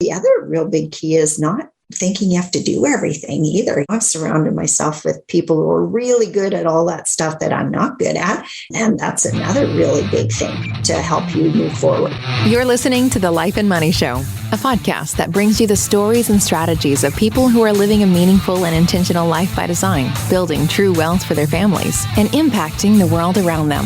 The other real big key is not thinking you have to do everything either. I've surrounded myself with people who are really good at all that stuff that I'm not good at. And that's another really big thing to help you move forward. You're listening to The Life and Money Show, a podcast that brings you the stories and strategies of people who are living a meaningful and intentional life by design, building true wealth for their families, and impacting the world around them.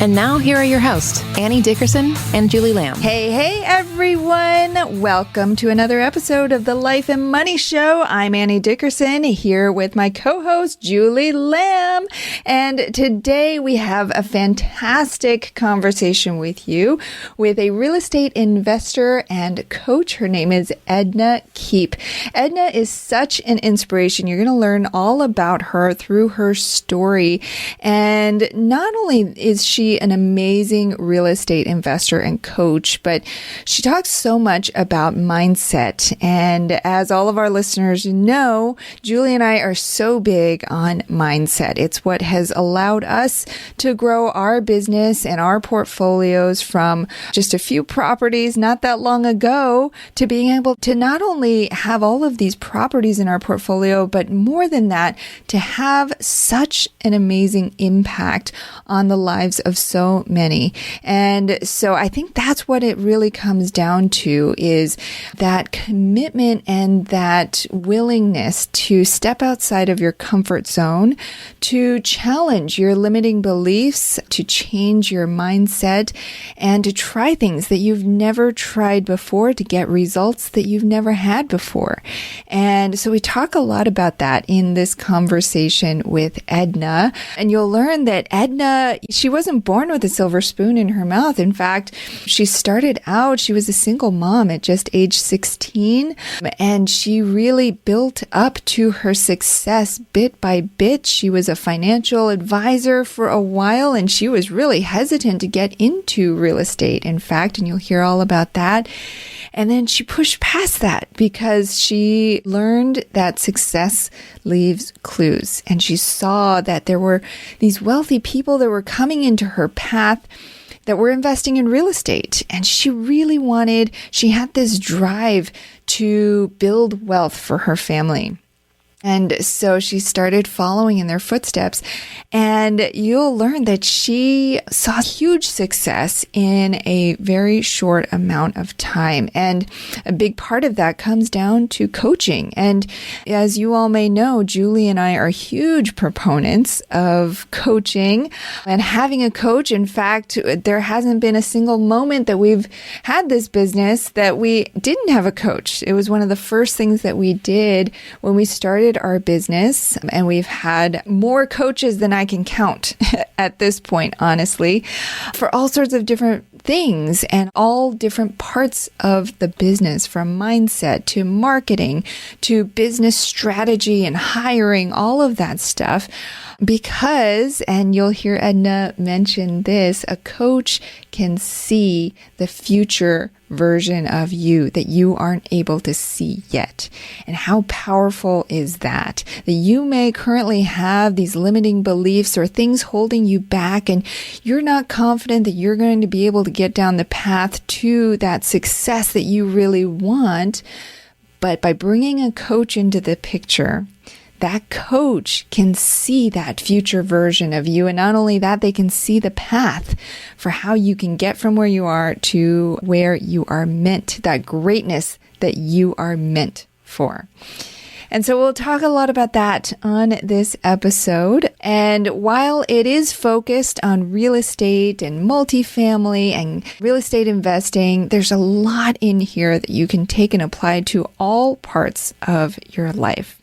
And now here are your hosts, Annie Dickerson and Julie Lamb. Hey, everyone. Welcome to another episode of The Life and Money Show. I'm Annie Dickerson here with my co-host, Julie Lamb. And today we have a fantastic conversation with you with a real estate investor and coach. Her name is Edna Keep. Edna is such an inspiration. You're going to learn all about her through her story. And not only is she an amazing real estate investor and coach, but she talks so much about mindset. And as all of our listeners know, Julie and I are so big on mindset. It's what has allowed us to grow our business and our portfolios from just a few properties not that long ago to being able to not only have all of these properties in our portfolio, but more than that, to have such an amazing impact on the lives of so many. And so I think that's what it really comes down to, is that commitment and that willingness to step outside of your comfort zone, to challenge your limiting beliefs, to change your mindset, and to try things that you've never tried before to get results that you've never had before. And so we talk a lot about that in this conversation with Edna. And you'll learn that Edna, she wasn't born with a silver spoon in her mouth. In fact, she started out, she was a single mom at just age 16, and she really built up to her success bit by bit. She was a financial advisor for a while, and she was really hesitant to get into real estate, in fact, and you'll hear all about that. And then she pushed past that because she learned that success leaves clues. And she saw that there were these wealthy people that were coming into her path that were investing in real estate. And she had this drive to build wealth for her family. And so she started following in their footsteps, and you'll learn that she saw huge success in a very short amount of time. And a big part of that comes down to coaching. And as you all may know, Julie and I are huge proponents of coaching and having a coach. In fact, there hasn't been a single moment that we've had this business that we didn't have a coach. It was one of the first things that we did when we started our business, and we've had more coaches than I can count at this point, honestly, for all sorts of different things and all different parts of the business, from mindset to marketing to business strategy and hiring, all of that stuff. Because, and you'll hear Edna mention this, a coach can see the future version of you that you aren't able to see yet. And how powerful is that? That you may currently have these limiting beliefs or things holding you back, and you're not confident that you're going to be able to get down the path to that success that you really want. But by bringing a coach into the picture, that coach can see that future version of you. And not only that, they can see the path for how you can get from where you are to where you are meant, that greatness that you are meant for. And so we'll talk a lot about that on this episode. And while it is focused on real estate and multifamily and real estate investing, there's a lot in here that you can take and apply to all parts of your life.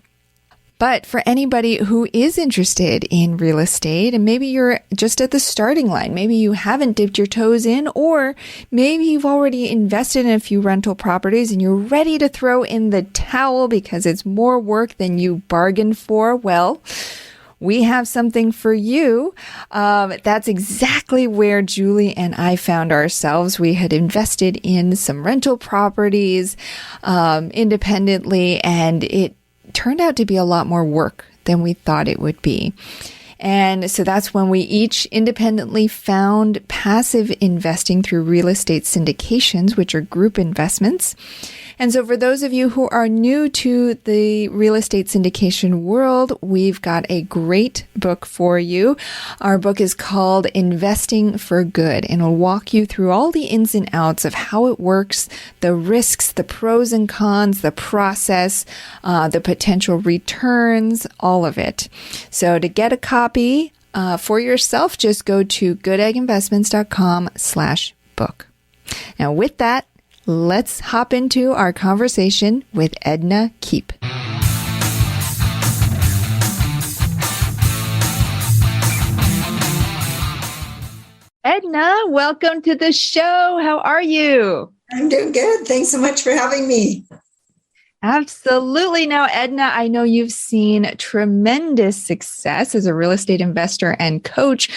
But for anybody who is interested in real estate, and maybe you're just at the starting line, maybe you haven't dipped your toes in, or maybe you've already invested in a few rental properties and you're ready to throw in the towel because it's more work than you bargained for, well, we have something for you. That's exactly where Julie and I found ourselves. We had invested in some rental properties independently, and it turned out to be a lot more work than we thought it would be. And so that's when we each independently found passive investing through real estate syndications, which are group investments. And so for those of you who are new to the real estate syndication world, we've got a great book for you. Our book is called Investing for Good, and it'll walk you through all the ins and outs of how it works, the risks, the pros and cons, the process, the potential returns, all of it. So to get a copy for yourself, just go to goodegginvestments.com/book. Now with that, let's hop into our conversation with Edna Keep. Edna, welcome to the show. How are you? I'm doing good. Thanks so much for having me. Absolutely. Now, Edna, I know you've seen tremendous success as a real estate investor and coach,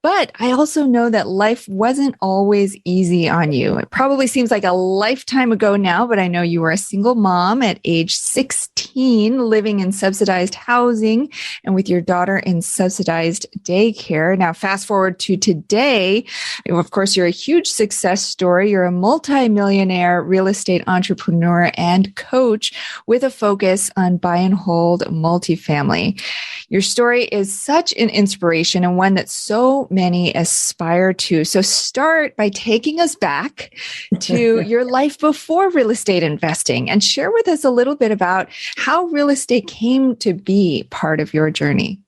but I also know that life wasn't always easy on you. It probably seems like a lifetime ago now, but I know you were a single mom at age 16, living in subsidized housing and with your daughter in subsidized daycare. Now, fast forward to today, of course, you're a huge success story. You're a multi-millionaire real estate entrepreneur and coach with a focus on buy and hold multifamily. Your story is such an inspiration and one that so many aspire to. So start by taking us back to your life before real estate investing and share with us a little bit about how real estate came to be part of your journey.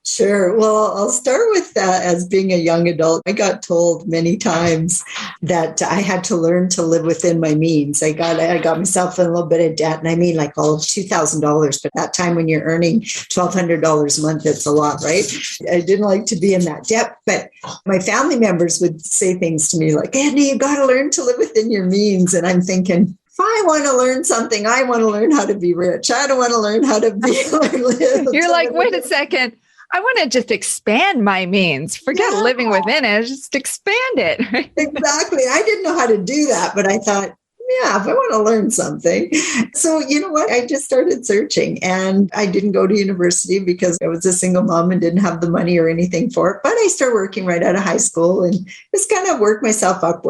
Sure. Well, I'll start with that. As being a young adult, I got told many times that I had to learn to live within my means. I got myself in a little bit of debt, and I mean like all of $2,000. But that time when you're earning $1,200 a month, it's a lot, right? I didn't like to be in that debt, but my family members would say things to me like, Edna, you got to learn to live within your means. And I'm thinking, if I want to learn something, I want to learn how to be rich. I don't want to learn how to be live. You're like, wait a second. I want to just expand my means. Forget living within it. Just expand it. Right? Exactly. I didn't know how to do that, but I thought, yeah, if I want to learn something. So, you know what? I just started searching, and I didn't go to university because I was a single mom and didn't have the money or anything for it. But I started working right out of high school and just kind of work myself up.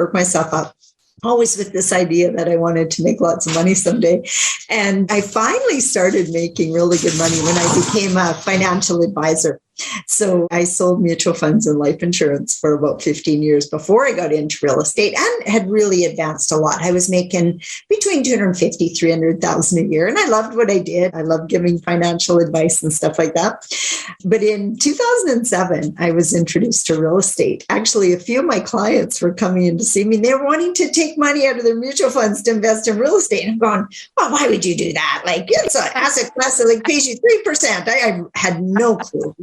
Always with this idea that I wanted to make lots of money someday. And I finally started making really good money when I became a financial advisor. So I sold mutual funds and life insurance for about 15 years before I got into real estate, and had really advanced a lot. I was making between $250,000, $300,000 a year. And I loved what I did. I loved giving financial advice and stuff like that. But in 2007, I was introduced to real estate. Actually, a few of my clients were coming in to see me. They were wanting to take money out of their mutual funds to invest in real estate. And I'm going, well, why would you do that? Like, it's an asset class that like pays you 3%. I had no clue.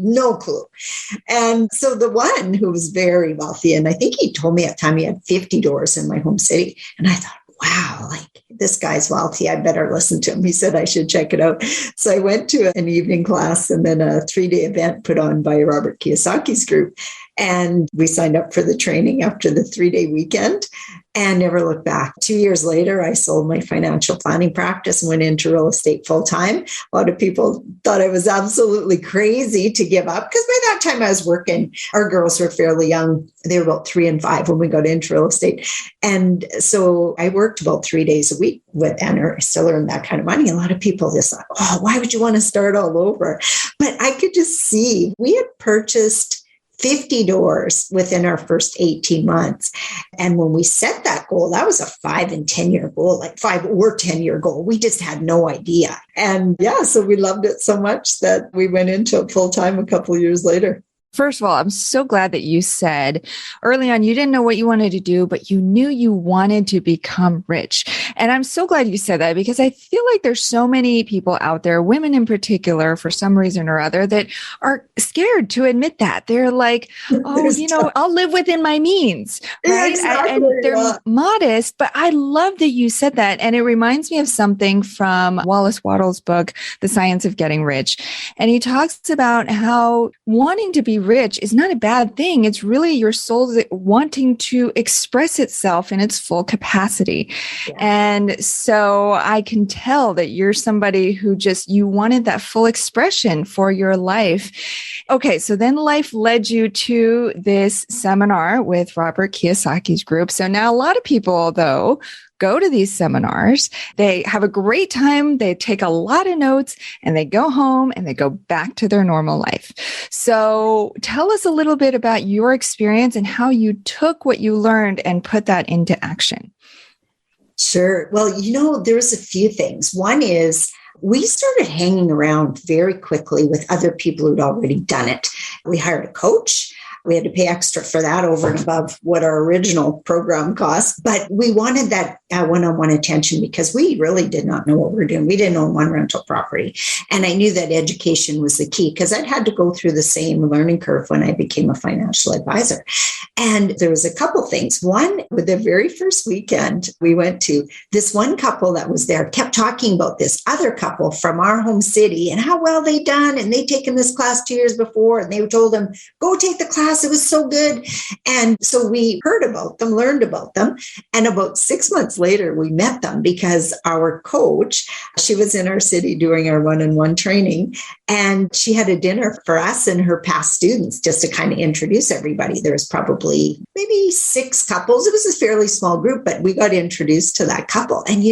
And so the one who was very wealthy, and I think he told me at the time he had 50 doors in my home city. And I thought, wow, like this guy's wealthy. I better listen to him. He said I should check it out. So I went to an evening class and then a 3-day event put on by Robert Kiyosaki's group. And we signed up for the training after the 3-day weekend and never looked back. 2 years later, I sold my financial planning practice and went into real estate full time. A lot of people thought I was absolutely crazy to give up because by that time I was working. Our girls were fairly young. They were about 3 and 5 when we got into real estate. And so I worked about 3 days a week with Edna. I still earned that kind of money. A lot of people just thought, oh, why would you want to start all over? But I could just see we had purchased 50 doors within our first 18 months. And when we set that goal, that was a 5 and 10 year goal, like 5 or 10 year goal. We just had no idea. And yeah, so we loved it so much that we went into it full time a couple of years later. First of all, I'm so glad that you said early on, you didn't know what you wanted to do, but you knew you wanted to become rich. And I'm so glad you said that because I feel like there's so many people out there, women in particular, for some reason or other, that are scared to admit that. They're like, oh, I'll live within my means, right? Exactly, and they're modest, but I love that you said that. And it reminds me of something from Wallace Wattles' book, The Science of Getting Rich. And he talks about how wanting to be rich is not a bad thing. It's really your soul wanting to express itself in its full capacity. Yeah. And so I can tell that you're somebody who you wanted that full expression for your life. Okay. So then life led you to this seminar with Robert Kiyosaki's group. So now a lot of people though go to these seminars, they have a great time, they take a lot of notes, and they go home and they go back to their normal life. So tell us a little bit about your experience and how you took what you learned and put that into action. Sure. Well, there's a few things. One is we started hanging around very quickly with other people who'd already done it. We hired a coach. We had to pay extra for that over and above what our original program cost. But we wanted that one-on-one attention because we really did not know what we were doing. We didn't own one rental property. And I knew that education was the key because I'd had to go through the same learning curve when I became a financial advisor. And there was a couple things. One, with the very first weekend we went to, this one couple that was there kept talking about this other couple from our home city and how well they done. And they'd taken this class 2 years before. And they told them, go take the class. It was so good. And so we heard about them, learned about them. And about 6 months later, we met them because our coach, she was in our city doing our one-on-one training. And she had a dinner for us and her past students just to kind of introduce everybody. There was probably maybe 6 couples. It was a fairly small group, but we got introduced to that couple. And,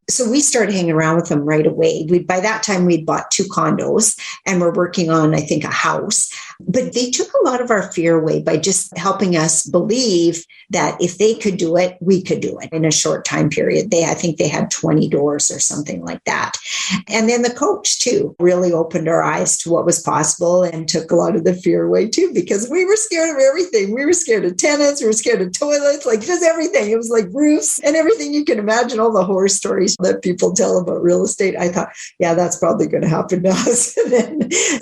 so we started hanging around with them right away. By that time, we'd bought 2 condos and we're working on, I think, a house. But they took a lot of our fear away by just helping us believe that if they could do it, we could do it in a short time period. I think they had 20 doors or something like that. And then the coach, too, really opened our eyes to what was possible and took a lot of the fear away, too, because we were scared of everything. We were scared of tenants. We were scared of toilets, like just everything. It was like roofs and everything you can imagine, all the horror stories that people tell about real estate. I thought, yeah, that's probably going to happen to us.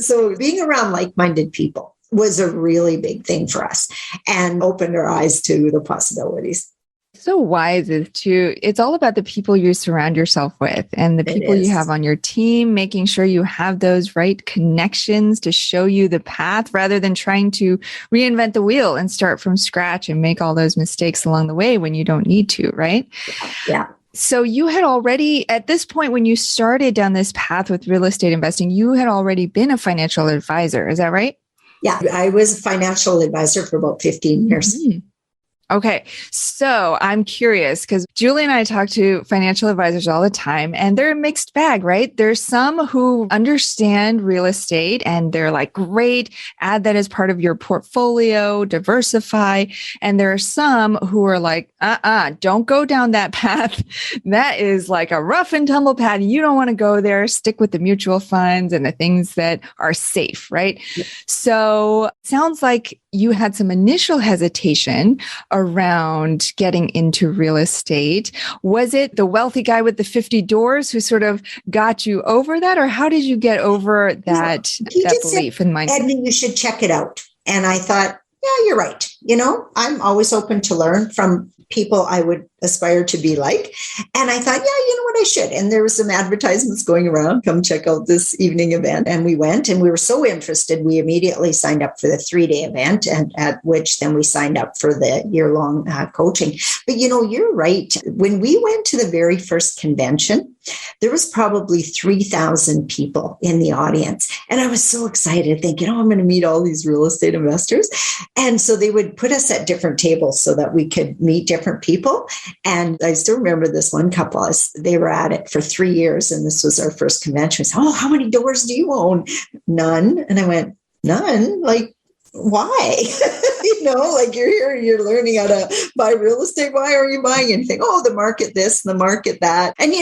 So being around like-minded people was a really big thing for us and opened our eyes to the possibilities. So wise is it's all about the people you surround yourself with and the people you have on your team, making sure you have those right connections to show you the path rather than trying to reinvent the wheel and start from scratch and make all those mistakes along the way when you don't need to, right? Yeah. So you had already, at this point, when you started down this path with real estate investing, you had already been a financial advisor. Is that right? Yeah, I was a financial advisor for about 15 years. Mm-hmm. Okay. So I'm curious because Julie and I talk to financial advisors all the time and they're a mixed bag, right? There's some who understand real estate and they're like, great, add that as part of your portfolio, diversify. And there are some who are like, don't go down that path. That is like a rough and tumble path. You don't want to go there. Stick with the mutual funds and the things that are safe, right? Yeah. So it sounds like you had some initial hesitation around getting into real estate. Was it the wealthy guy with the 50 doors who sort of got you over that? Or how did you get over that belief in mindset? Edna, you should check it out. And I thought, yeah, you're right. I'm always open to learn from people I would aspire to be like. And I thought, yeah, you know what, I should. And there were some advertisements going around, come check out this evening event. And we went and we were so interested. We immediately signed up for the 3-day event and at which then we signed up for the year-long coaching. But, you're right. When we went to the very first convention, there was probably 3,000 people in the audience. And I was so excited thinking, I'm going to meet all these real estate investors. And so they would put us at different tables so that we could meet different people. And I still remember this one couple, they were at it for 3 years. And this was our first convention. I said, how many doors do you own? None. And I went, none? Like, why? You're here, you're learning how to buy real estate. Why are you buying anything? The market this, the market that. And,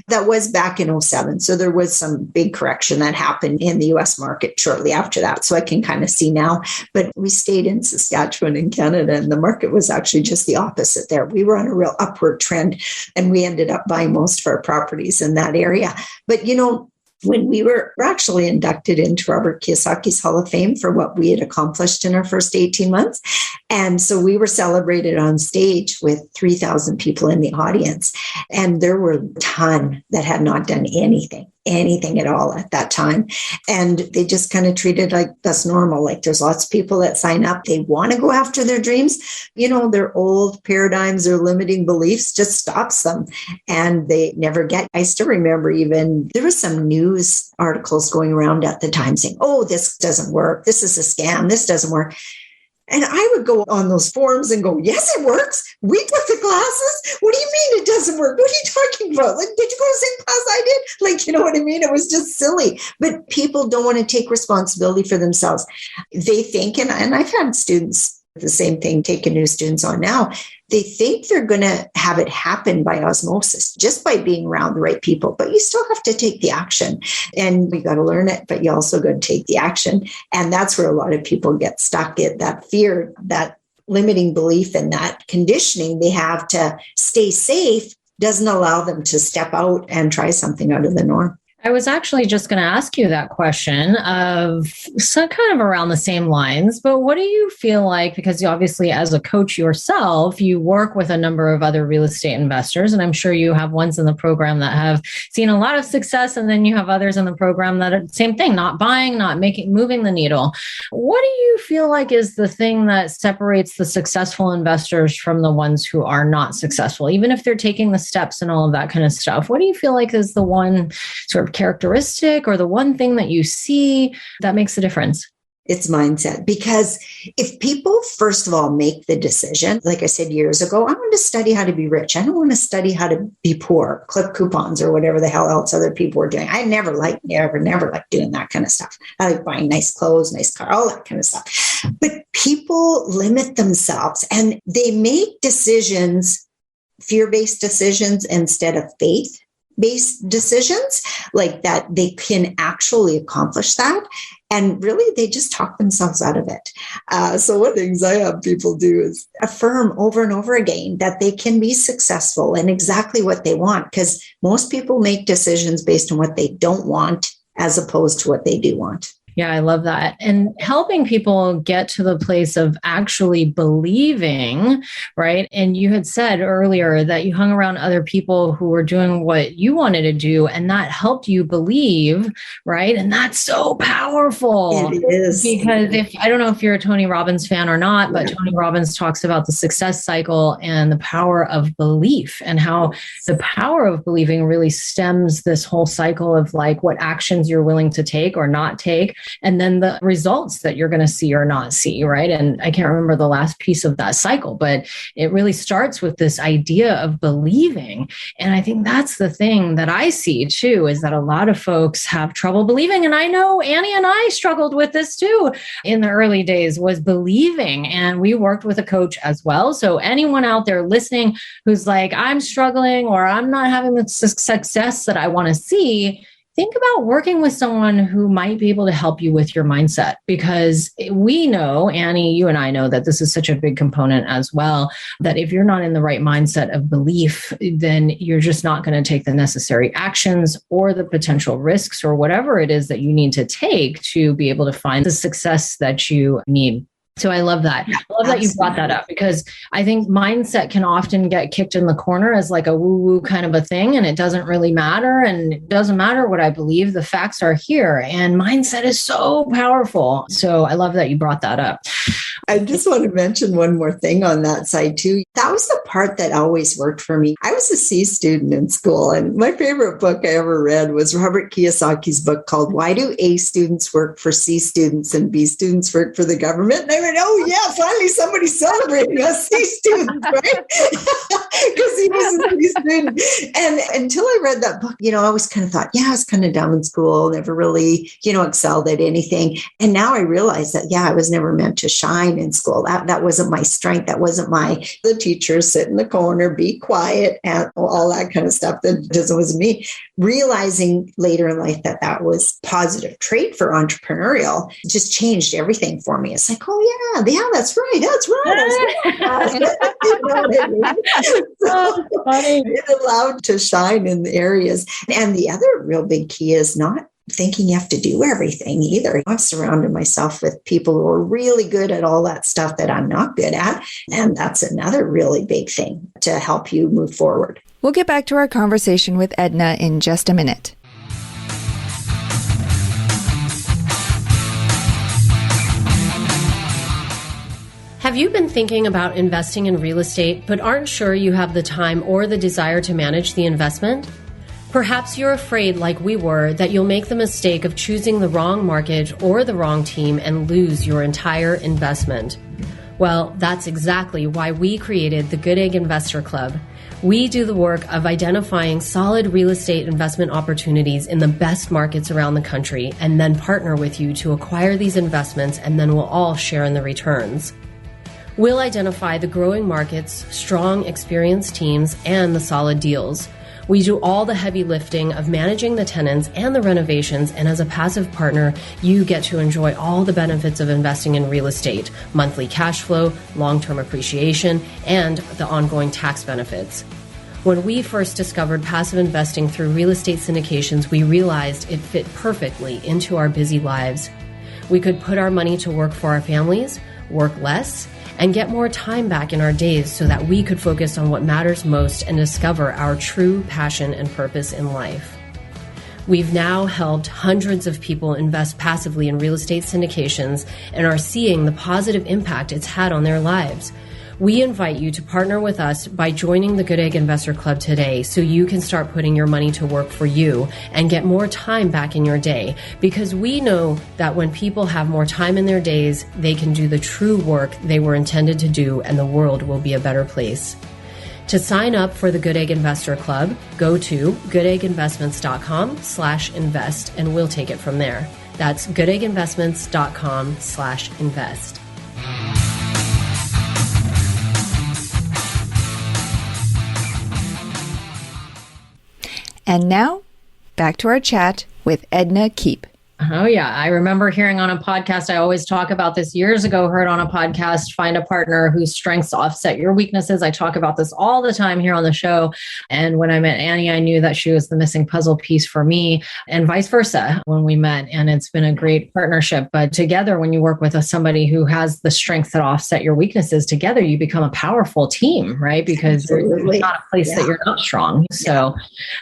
that was back in 2007. So there was some big correction that happened in the US market shortly after that. So I can kind of see now. But we stayed in Saskatchewan in Canada and the market was actually just the opposite there. We were on a real upward trend and we ended up buying most of our properties in that area. But, when we were actually inducted into Robert Kiyosaki's Hall of Fame for what we had accomplished in our first 18 months. And so we were celebrated on stage with 3,000 people in the audience. And there were a ton that had not done anything at all at that time. And they just kind of treated like that's normal. Like there's lots of people that sign up. They want to go after their dreams. Their old paradigms, their limiting beliefs just stops them and they never get. I still remember even there was some news articles going around at the time saying, this doesn't work. This is a scam. This doesn't work. And I would go on those forums and go, yes, it works. We took the classes. What do you mean it doesn't work? What are you talking about? Like, did you go to the same class I did? Like, you know what I mean? It was just silly. But people don't want to take responsibility for themselves. They think, and I've had students, the same thing, taking new students on now. They think they're going to have it happen by osmosis, just by being around the right people. But you still have to take the action, and you got to learn it, but you also got to take the action. And that's where a lot of people get stuck in that fear, that limiting belief, and that conditioning they have to stay safe doesn't allow them to step out and try something out of the norm. I was actually just going to ask you that question of some kind of around the same lines, but what do you feel like, because obviously as a coach yourself, you work with a number of other real estate investors, and I'm sure you have ones in the program that have seen a lot of success, and then you have others in the program that are same thing, not buying, not moving the needle. What do you feel like is the thing that separates the successful investors from the ones who are not successful, even if they're taking the steps and all of that kind of stuff? What do you feel like is the one sort of characteristic or the one thing that you see that makes a difference? It's mindset. Because if people, first of all, make the decision, like I said years ago, I want to study how to be rich. I don't want to study how to be poor, clip coupons or whatever the hell else other people were doing. I never liked doing that kind of stuff. I like buying nice clothes, nice car, all that kind of stuff. But people limit themselves and they make decisions, fear-based decisions instead of faith-based decisions, like that they can actually accomplish that. And really, they just talk themselves out of it. So one of the things I have people do is affirm over and over again that they can be successful in exactly what they want, because most people make decisions based on what they don't want as opposed to what they do want. Yeah, I love that. And helping people get to the place of actually believing, right? And you had said earlier that you hung around other people who were doing what you wanted to do, and that helped you believe, right? And that's so powerful. It is. Because I don't know if you're a Tony Robbins fan or not, but Tony Robbins talks about the success cycle and the power of belief, and how the power of believing really stems this whole cycle of like what actions you're willing to take or not take, and then the results that you're going to see or not see, right? And I can't remember the last piece of that cycle, but it really starts with this idea of believing. And I think that's the thing that I see too, is that a lot of folks have trouble believing. And I know Annie and I struggled with this too in the early days, was believing. And we worked with a coach as well. So anyone out there listening who's like, I'm struggling or I'm not having the success that I want to see, think about working with someone who might be able to help you with your mindset, because we know, Annie, you and I know that this is such a big component as well, that if you're not in the right mindset of belief, then you're just not going to take the necessary actions or the potential risks or whatever it is that you need to take to be able to find the success that you need. So I love that. I love that you brought that up, because I think mindset can often get kicked in the corner as like a woo-woo kind of a thing, and it doesn't really matter. And it doesn't matter what I believe. The facts are here, and mindset is so powerful. So I love that you brought that up. I just want to mention one more thing on that side too. That was the part that always worked for me. I was a C student in school, and my favorite book I ever read was Robert Kiyosaki's book called Why Do A Students Work for C Students and B Students Work for the Government? And I went, oh yeah, finally somebody's celebrating us C students, right? Because he was a C student. And until I read that book, I always kind of thought, I was kind of dumb in school, never really, excelled at anything. And now I realize that, I was never meant to shine in school. That wasn't my strength. That wasn't the teacher, sit in the corner, be quiet, and all that kind of stuff. That just wasn't me. Realizing later in life that was positive trait for entrepreneurial just changed everything for me. It's like, oh yeah, that's right. That's right. So it allowed to shine in the areas. And the other real big key is not thinking you have to do everything either. I've surrounded myself with people who are really good at all that stuff that I'm not good at. And that's another really big thing to help you move forward. We'll get back to our conversation with Edna in just a minute. Have you been thinking about investing in real estate, but aren't sure you have the time or the desire to manage the investment? Perhaps you're afraid, like we were, that you'll make the mistake of choosing the wrong market or the wrong team and lose your entire investment. Well, that's exactly why we created the Goodegg Investor Club. We do the work of identifying solid real estate investment opportunities in the best markets around the country and then partner with you to acquire these investments, and then we'll all share in the returns. We'll identify the growing markets, strong, experienced teams, and the solid deals. We do all the heavy lifting of managing the tenants and the renovations, and as a passive partner, you get to enjoy all the benefits of investing in real estate, monthly cash flow, long-term appreciation, and the ongoing tax benefits. When we first discovered passive investing through real estate syndications, we realized it fit perfectly into our busy lives. We could put our money to work for our families, work less, and get more time back in our days so that we could focus on what matters most and discover our true passion and purpose in life. We've now helped hundreds of people invest passively in real estate syndications and are seeing the positive impact it's had on their lives. We invite you to partner with us by joining the Goodegg Investor Club today so you can start putting your money to work for you and get more time back in your day, because we know that when people have more time in their days, they can do the true work they were intended to do, and the world will be a better place. To sign up for the Goodegg Investor Club, go to goodegginvestments.com/invest and we'll take it from there. That's goodegginvestments.com/invest. And now, back to our chat with Edna Keep. Oh, yeah. I remember hearing on a podcast, I always talk about this years ago, heard on a podcast, find a partner whose strengths offset your weaknesses. I talk about this all the time here on the show. And when I met Annie, I knew that she was the missing puzzle piece for me, and vice versa when we met. And it's been a great partnership. But together, when you work with somebody who has the strengths that offset your weaknesses, together you become a powerful team, right? Because there's not a place that you're not strong. So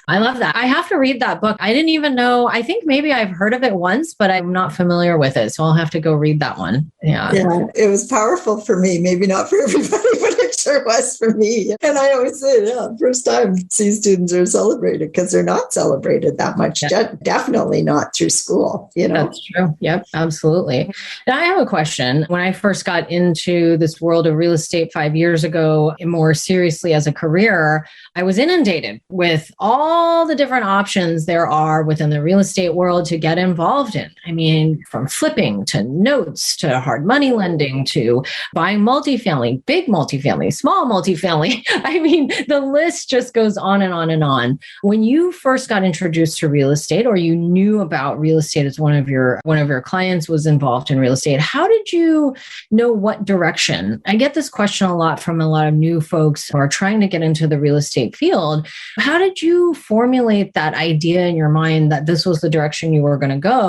I love that. I have to read that book. I didn't even know, I think maybe I've heard of it once, but I'm not familiar with it. So I'll have to go read that one. Yeah. It was powerful for me. Maybe not for everybody, but it sure was for me. And I always say, first time C students are celebrated, because they're not celebrated that much. Definitely not through school, That's true. Yep, absolutely. Now I have a question. When I first got into this world of real estate 5 years ago, more seriously as a career, I was inundated with all the different options there are within the real estate world to get involved in. I mean, from flipping to notes to hard money lending to buying multifamily, big multifamily, small multifamily. I mean, the list just goes on and on and on. When you first got introduced to real estate, or you knew about real estate as one of your clients was involved in real estate, how did you know what direction? I get this question a lot from a lot of new folks who are trying to get into the real estate field. How did you formulate that idea in your mind that this was the direction you were going to go?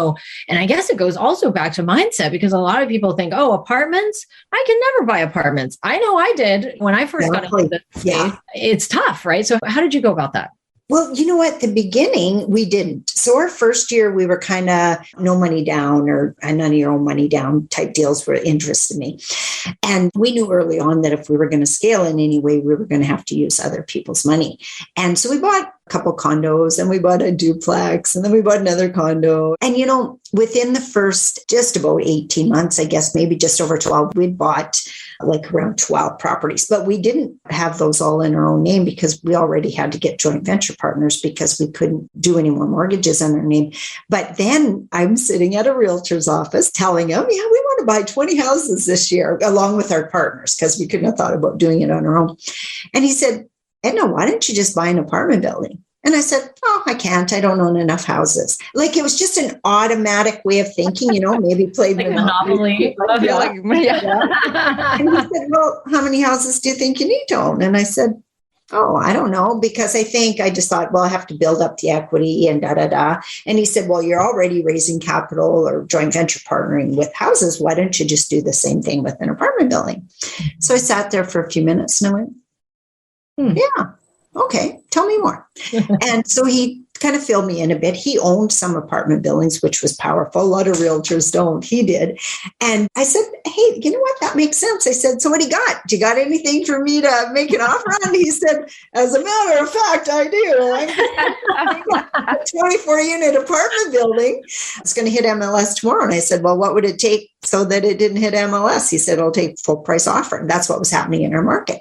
And I guess it goes also back to mindset, because a lot of people think, oh, apartments, I can never buy apartments. I know I did when I first got into this space. It's tough, right? So how did you go about that? Well, at the beginning, we didn't. So our first year, we were kind of no money down or none of your own money down type deals were interested me. And we knew early on that if we were going to scale in any way, we were going to have to use other people's money. And so we bought a couple condos, and we bought a duplex, and then we bought another condo. And, within the first just about 18 months, I guess maybe just over 12, we'd bought like around 12 properties, but we didn't have those all in our own name because we already had to get joint venture partners because we couldn't do any more mortgages in our name. But then I'm sitting at a realtor's office telling him, we want to buy 20 houses this year along with our partners, because we couldn't have thought about doing it on our own. And he said, Edna, why don't you just buy an apartment building? And I said, I can't. I don't own enough houses. Like, it was just an automatic way of thinking, maybe play like Monopoly. And he said, well, how many houses do you think you need to own? And I said, I don't know, because I just thought, well, I have to build up the equity and da-da-da. And he said, well, you're already raising capital or joint venture partnering with houses. Why don't you just do the same thing with an apartment building? So I sat there for a few minutes and I went, yeah. Okay, tell me more. And so he kind of filled me in a bit. He owned some apartment buildings, which was powerful. A lot of realtors don't. He did. And I said, hey, you know what? That makes sense. I said, so what do you got? Do you got anything for me to make an offer on? He said, as a matter of fact, I do. 24-unit apartment building. It's going to hit MLS tomorrow. And I said, well, what would it take so that it didn't hit MLS? He said, it'll take full price offer. And that's what was happening in our market.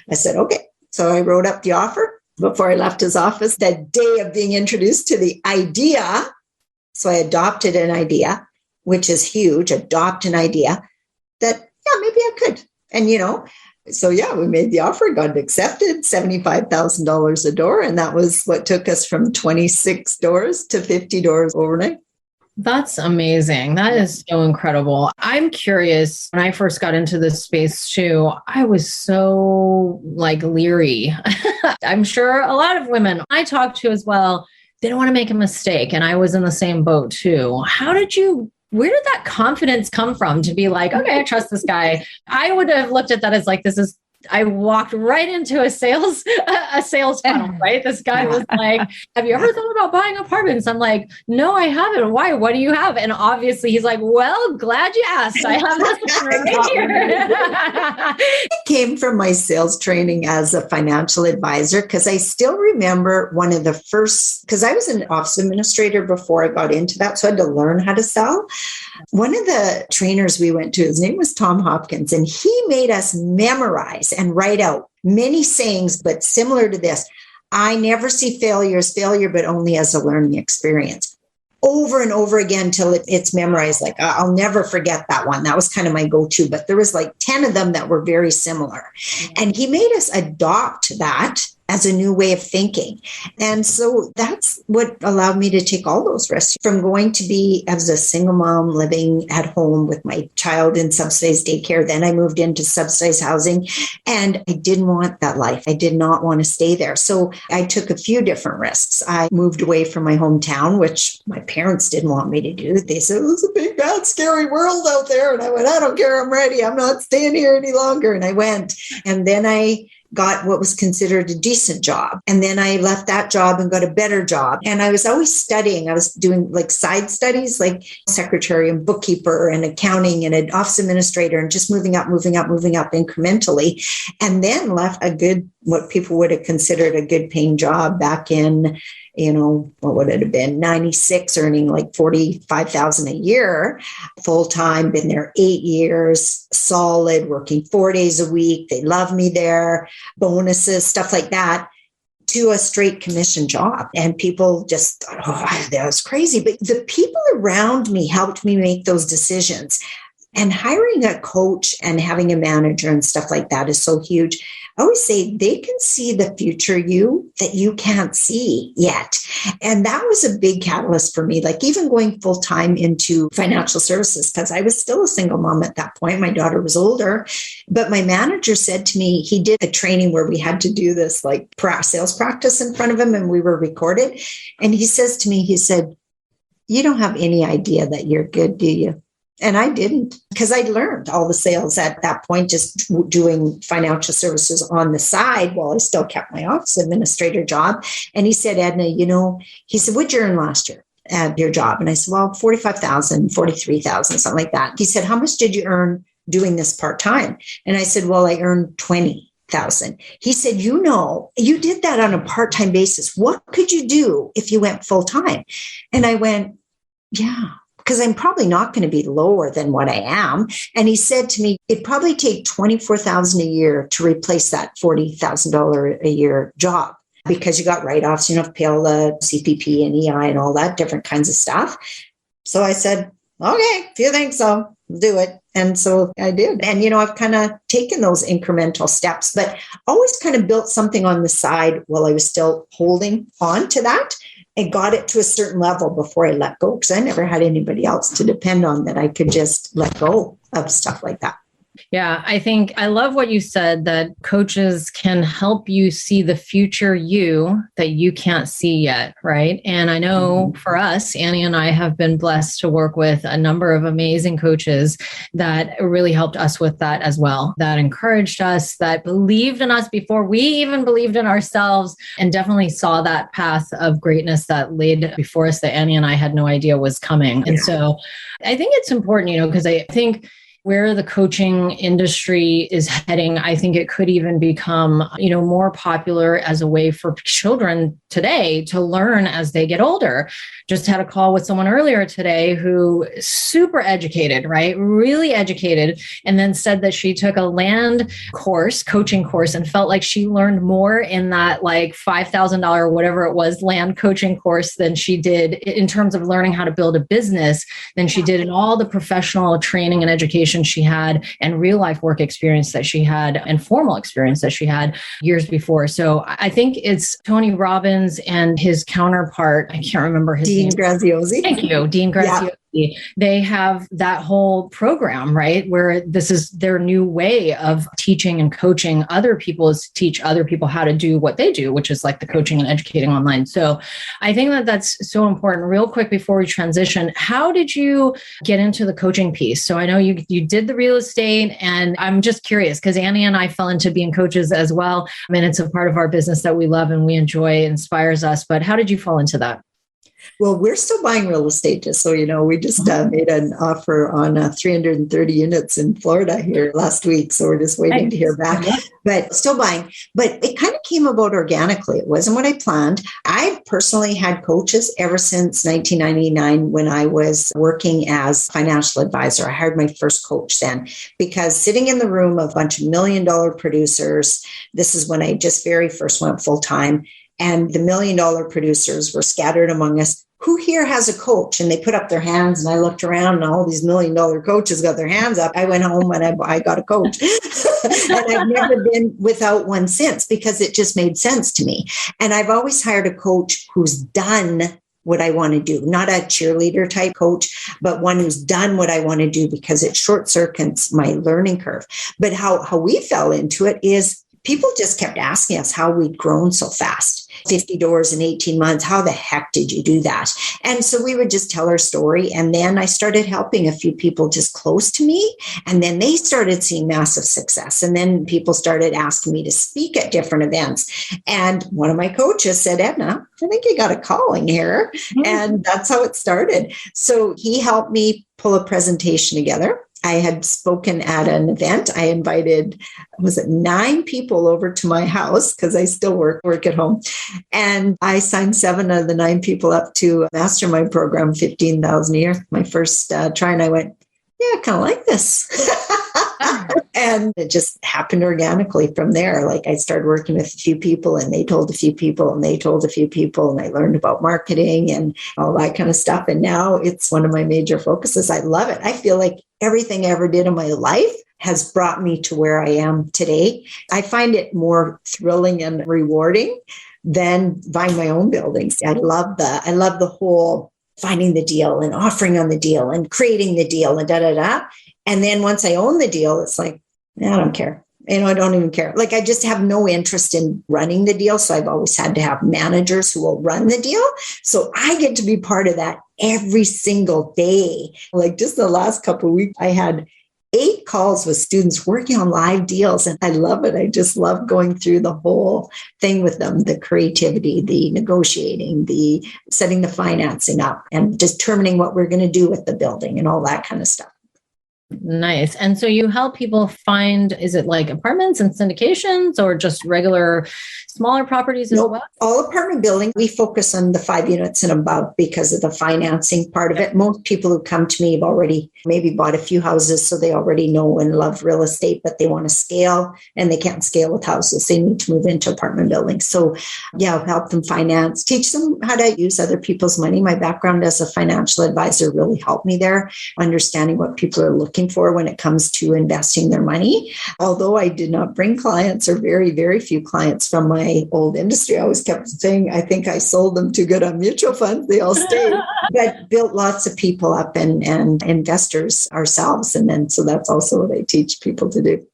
I said, okay. So I wrote up the offer before I left his office that day of being introduced to the idea. So I adopted an idea, which is huge, adopt an idea that, yeah, maybe I could. And, so yeah, we made the offer, got accepted, $75,000 a door. And that was what took us from 26 doors to 50 doors overnight. That's amazing. That is so incredible. I'm curious, when I first got into this space too, I was so leery. I'm sure a lot of women I talked to as well, they don't want to make a mistake. And I was in the same boat too. Where did that confidence come from to be like, okay, I trust this guy? I would have looked at that as I walked right into a sales funnel, right? This guy was like, have you ever thought about buying apartments? I'm like, no, I haven't. Why? What do you have? And obviously he's like, well, glad you asked. I have this right here. It came from my sales training as a financial advisor, because I still remember one of the first, because I was an office administrator before I got into that. So I had to learn how to sell. One of the trainers we went to, his name was Tom Hopkins, and he made us memorize and write out many sayings, but similar to this. I never see failure as failure, but only as a learning experience. Over and over again till it's memorized. I'll never forget that one. That was kind of my go-to, but there was 10 of them that were very similar. And he made us adopt that as a new way of thinking. And so that's what allowed me to take all those risks, from going to be as a single mom living at home with my child in subsidized daycare. Then I moved into subsidized housing, and I didn't want that life. I did not want to stay there. So I took a few different risks. I moved away from my hometown, which my parents didn't want me to do. They said, it's a big, bad, scary world out there. And I went, I don't care. I'm ready. I'm not staying here any longer. And I went. And then I got what was considered a decent job. And then I left that job and got a better job. And I was always studying. I was doing side studies, like secretary and bookkeeper and accounting and an office administrator, and just moving up incrementally. And then left what people would have considered a good paying job back in, what would it have been? 96, earning $45,000 a year, full-time, been there 8 years, solid, working 4 days a week. They love me there, bonuses, stuff like that, to a straight commission job. And people just thought, oh, that was crazy. But the people around me helped me make those decisions. And hiring a coach and having a manager and stuff like that is so huge. I always say they can see the future you that you can't see yet. And that was a big catalyst for me, even going full time into financial services, because I was still a single mom at that point. My daughter was older, but my manager said to me, he did a training where we had to do this sales practice in front of him, and we were recorded. And he says to me, he said, you don't have any idea that you're good, do you? And I didn't, because I'd learned all the sales at that point, just doing financial services on the side while I still kept my office administrator job. And he said, Edna, he said, what'd you earn last year at your job? And I said, well, 45,000, 43,000, something like that. He said, how much did you earn doing this part-time? And I said, well, I earned 20,000. He said, you did that on a part-time basis. What could you do if you went full-time? And I went, yeah, because I'm probably not going to be lower than what I am. And he said to me, it'd probably take $24,000 a year to replace that $40,000 a year job, because you got write-offs, you have to pay all the CPP and EI and all that different kinds of stuff. So I said, okay, if you think so, do it. And so I did. And, I've kind of taken those incremental steps, but always kind of built something on the side while I was still holding on to that, and got it to a certain level before I let go, because I never had anybody else to depend on that I could just let go of stuff like that. Yeah, I think I love what you said, that coaches can help you see the future you that you can't see yet, right? And I know for us, Annie and I have been blessed to work with a number of amazing coaches that really helped us with that as well, that encouraged us, that believed in us before we even believed in ourselves, and definitely saw that path of greatness that laid before us that Annie and I had no idea was coming. And so I think it's important, because I think where the coaching industry is heading, I think it could even become, more popular as a way for children today to learn as they get older. Just had a call with someone earlier today who is super educated, right? Really educated. And then said that she took a land coaching course, and felt like she learned more in that like $5,000, whatever it was, land coaching course than she did in terms of learning how to build a business than she did in all the professional training and education she had and real life work experience that she had and formal experience that she had years before. So I think it's Tony Robbins and his counterpart. I can't remember his Dean name. Graziosi. Thank you, Dean Graziosi. Yeah. They have that whole program, right? Where this is their new way of teaching and coaching other people, is teach other people how to do what they do, which is like the coaching and educating online. So I think that that's so important. Real quick before we transition, how did you get into the coaching piece? So I know you did the real estate, and I'm just curious because Annie and I fell into being coaches as well. I mean, it's a part of our business that we love and we enjoy, inspires us. But how did you fall into that? Well, we're still buying real estate, just so you know. We just made an offer on 330 units in Florida here last week. So we're just waiting to hear back, but still buying. But it kind of came about organically. It wasn't what I planned. I've personally had coaches ever since 1999 when I was working as financial advisor. I hired my first coach then, because sitting in the room of a bunch of $1 million producers, this is when I just very first went full time. And the $1 million producers were scattered among us. Who here has a coach? And they put up their hands, and I looked around, and all these $1 million coaches got their hands up. I went home and I got a coach. And I've never been without one since, because it just made sense to me. And I've always hired a coach who's done what I want to do, not a cheerleader type coach, but one who's done what I want to do, because it short circuits my learning curve. But how we fell into it is people just kept asking us how we'd grown so fast. 50 doors in 18 months. How the heck did you do that? And so we would just tell our story. And then I started helping a few people just close to me. And then they started seeing massive success. And then people started asking me to speak at different events. And one of my coaches said, Edna, I think you got a calling here. Mm-hmm. And that's how it started. So he helped me pull a presentation together. I had spoken at an event. I invited, 9 people over to my house, because I still work at home. And I signed 7 of the 9 people up to a mastermind program, 15,000 a year. My first try, and I went, yeah, I kind of like this. And it just happened organically from there. Like, I started working with a few people, and they told a few people, and they told a few people, and I learned about marketing and all that kind of stuff. And now it's one of my major focuses. I love it. I feel like everything I ever did in my life has brought me to where I am today. I find it more thrilling and rewarding than buying my own buildings. I love the whole finding the deal and offering on the deal and creating the deal and da-da-da. And then once I own the deal, it's like, I don't care. I don't even care. Like, I just have no interest in running the deal. So I've always had to have managers who will run the deal. So I get to be part of that every single day. Like, just the last couple of weeks, I had 8 calls with students working on live deals. And I love it. I just love going through the whole thing with them, the creativity, the negotiating, the setting the financing up, and determining what we're going to do with the building and all that kind of stuff. Nice. And so you help people find, is it like apartments and syndications, or just regular smaller properties as well? All apartment building. We focus on the 5 units and above because of the financing part of it. Most people who come to me have already maybe bought a few houses, so they already know and love real estate, but they want to scale, and they can't scale with houses. They need to move into apartment buildings. So yeah, help them finance, teach them how to use other people's money. My background as a financial advisor really helped me there, understanding what people are looking for when it comes to investing their money. Although I did not bring clients, or very, very few clients from my old industry, I always kept saying, I think I sold them too good on mutual funds. They all stayed, but built lots of people up and investors ourselves. And then, so that's also what I teach people to do.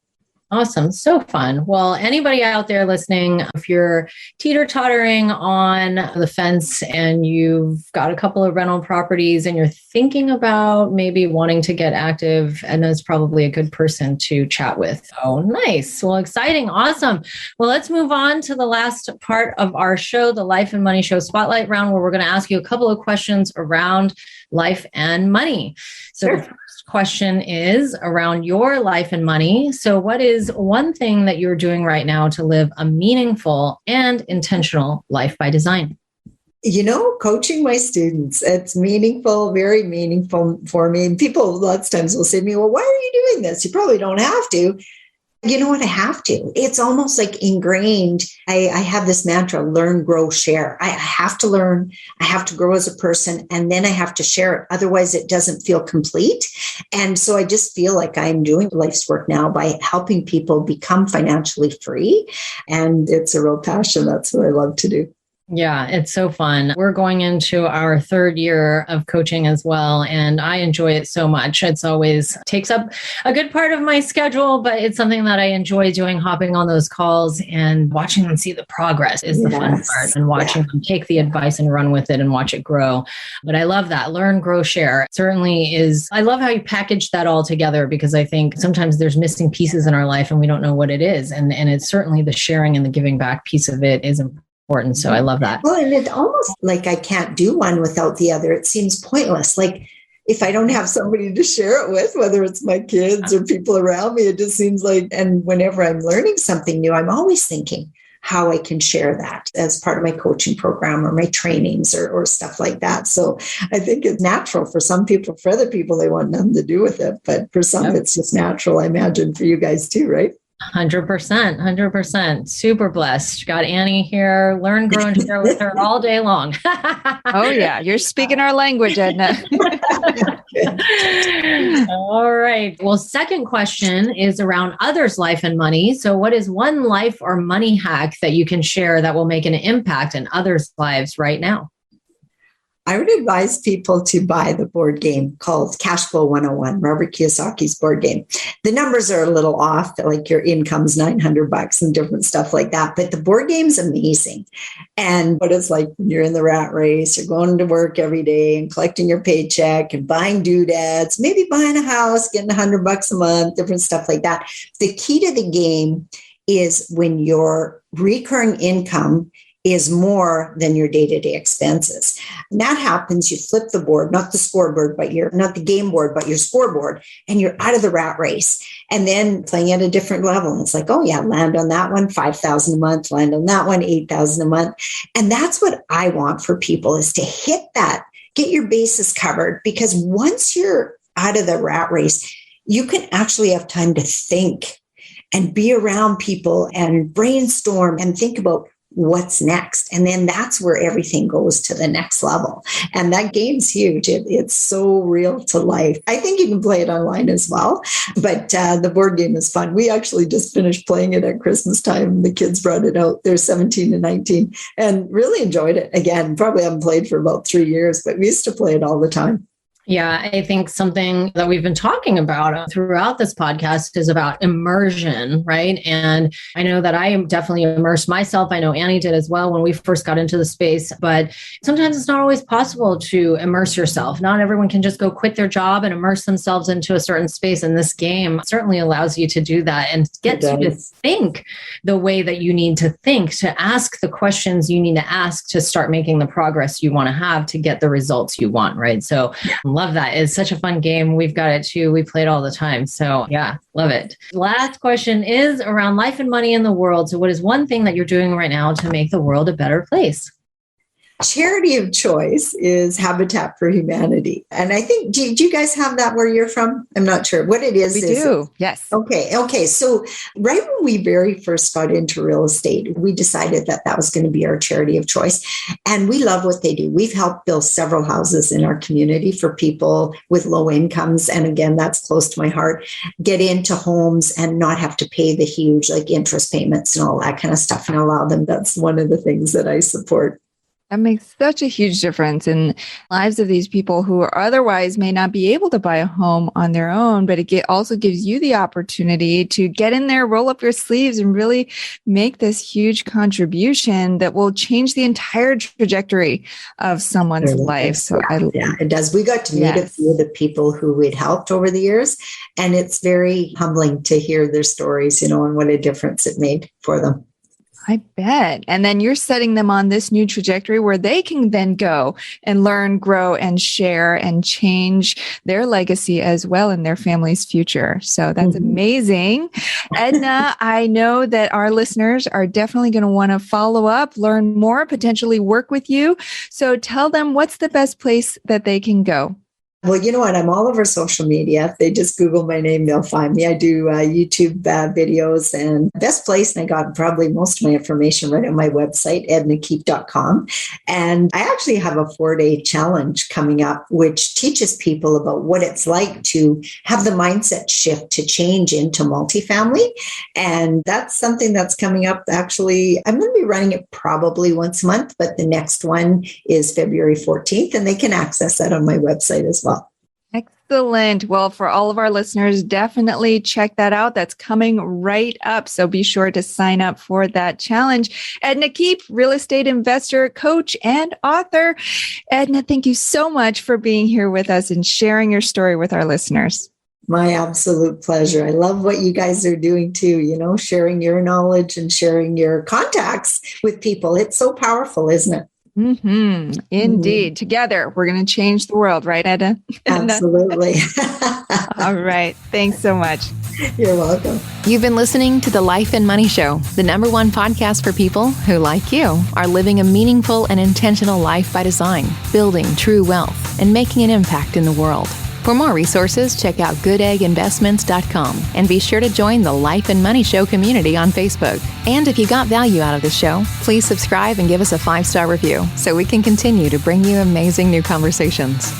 Awesome. So fun. Well, anybody out there listening, if you're teeter-tottering on the fence and you've got a couple of rental properties and you're thinking about maybe wanting to get active, Edna's probably a good person to chat with. Oh, nice. Well, exciting. Awesome. Well, let's move on to the last part of our show, the Life and Money Show Spotlight Round, where we're going to ask you a couple of questions around life and money. So the first question is around your life and money. So what is one thing that you're doing right now to live a meaningful and intentional life by design? Coaching my students, it's meaningful, very meaningful for me. And people lots of times will say to me, well, why are you doing this? You probably don't have to. You know what? I have to. It's almost like ingrained. I have this mantra, learn, grow, share. I have to learn. I have to grow as a person, and then I have to share it. Otherwise, it doesn't feel complete. And so I just feel like I'm doing life's work now by helping people become financially free. And it's a real passion. That's what I love to do. Yeah, it's so fun. We're going into our third year of coaching as well, and I enjoy it so much. It's always takes up a good part of my schedule, but it's something that I enjoy doing, hopping on those calls and watching them see the progress is the fun part, and watching them take the advice and run with it and watch it grow. But I love that. Learn, grow, share. It certainly is. I love how you package that all together, because I think sometimes there's missing pieces in our life and we don't know what it is. And it's certainly the sharing and the giving back piece of it is important. So I love that. Well, and it's almost like I can't do one without the other. It seems pointless. Like if I don't have somebody to share it with, whether it's my kids or people around me, it just seems like, and whenever I'm learning something new, I'm always thinking how I can share that as part of my coaching program or my trainings or stuff like that. So I think it's natural for some people. For other people, they want nothing to do with it. But for some, it's just natural, I imagine, for you guys too, right? 100%. Super blessed. Got Annie here. Learn, grow, and share with her all day long. Oh, yeah. You're speaking our language, Edna. All right. Well, second question is around others' life and money. So what is one life or money hack that you can share that will make an impact in others' lives right now? I would advise people to buy the board game called Cash Flow 101, Robert Kiyosaki's board game. The numbers are a little off, like your income's $900 and different stuff like that. But the board game's amazing. And what it's like when you're in the rat race, you're going to work every day and collecting your paycheck and buying doodads, maybe buying a house, getting $100 a month, different stuff like that. The key to the game is when your recurring income is more than your day-to-day expenses. And that happens, you flip the board, not the scoreboard, not the game board, but your scoreboard, and you're out of the rat race. And then playing at a different level. And it's like, oh yeah, land on that one, $5,000 a month, land on that one, $8,000 a month. And that's what I want for people, is to hit that, get your bases covered, because once you're out of the rat race, you can actually have time to think and be around people and brainstorm and think about what's next. And then that's where everything goes to the next level. And that game's huge. It's so real to life. I think you can play it online as well, but the board game is fun. We actually just finished playing it at Christmas time. The kids brought it out. They're 17 and 19 and really enjoyed it. Again, probably haven't played for about 3 years, but we used to play it all the time. Yeah, I think something that we've been talking about throughout this podcast is about immersion, right? And I know that I definitely immersed myself. I know Annie did as well when we first got into the space, but sometimes it's not always possible to immerse yourself. Not everyone can just go quit their job and immerse themselves into a certain space. And this game certainly allows you to do that and gets you to think the way that you need to think, to ask the questions you need to ask to start making the progress you want to have to get the results you want, right? So love that. It's such a fun game. We've got it too. We play it all the time. So yeah, love it. Last question is around life and money in the world. So what is one thing that you're doing right now to make the world a better place? Charity of choice is Habitat for Humanity. And I think, do you guys have that where you're from? I'm not sure what it is. We do. Yes. Okay. So right when we very first got into real estate, we decided that was going to be our charity of choice. And we love what they do. We've helped build several houses in our community for people with low incomes. And again, that's close to my heart. Get into homes and not have to pay the huge interest payments and all that kind of stuff and allow them. That's one of the things that I support. That makes such a huge difference in lives of these people who otherwise may not be able to buy a home on their own, but it also gives you the opportunity to get in there, roll up your sleeves, and really make this huge contribution that will change the entire trajectory of someone's life. So yeah, it does. We got to meet a few of the people who we'd helped over the years, and it's very humbling to hear their stories, and what a difference it made for them. I bet. And then you're setting them on this new trajectory where they can then go and learn, grow, and share and change their legacy as well in their family's future. So that's amazing. Edna, I know that our listeners are definitely going to want to follow up, learn more, potentially work with you. So tell them what's the best place that they can go. Well, you know what? I'm all over social media. If they just Google my name, they'll find me. I do YouTube videos, and best place, and I got probably most of my information right on my website, ednakeep.com. And I actually have a 4-day challenge coming up, which teaches people about what it's like to have the mindset shift to change into multifamily. And that's something that's coming up. Actually, I'm going to be running it probably once a month, but the next one is February 14th, and they can access that on my website as well. Excellent. Well, for all of our listeners, definitely check that out. That's coming right up. So be sure to sign up for that challenge. Edna Keep, real estate investor, coach, and author. Edna, thank you so much for being here with us and sharing your story with our listeners. My absolute pleasure. I love what you guys are doing too, sharing your knowledge and sharing your contacts with people. It's so powerful, isn't it? Indeed. Together, we're going to change the world, right, Edna? Absolutely. All right. Thanks so much. You're welcome. You've been listening to The Life and Money Show, the #1 podcast for people who, like you, are living a meaningful and intentional life by design, building true wealth, and making an impact in the world. For more resources, check out goodegginvestments.com and be sure to join the Life and Money Show community on Facebook. And if you got value out of the show, please subscribe and give us a 5-star review so we can continue to bring you amazing new conversations.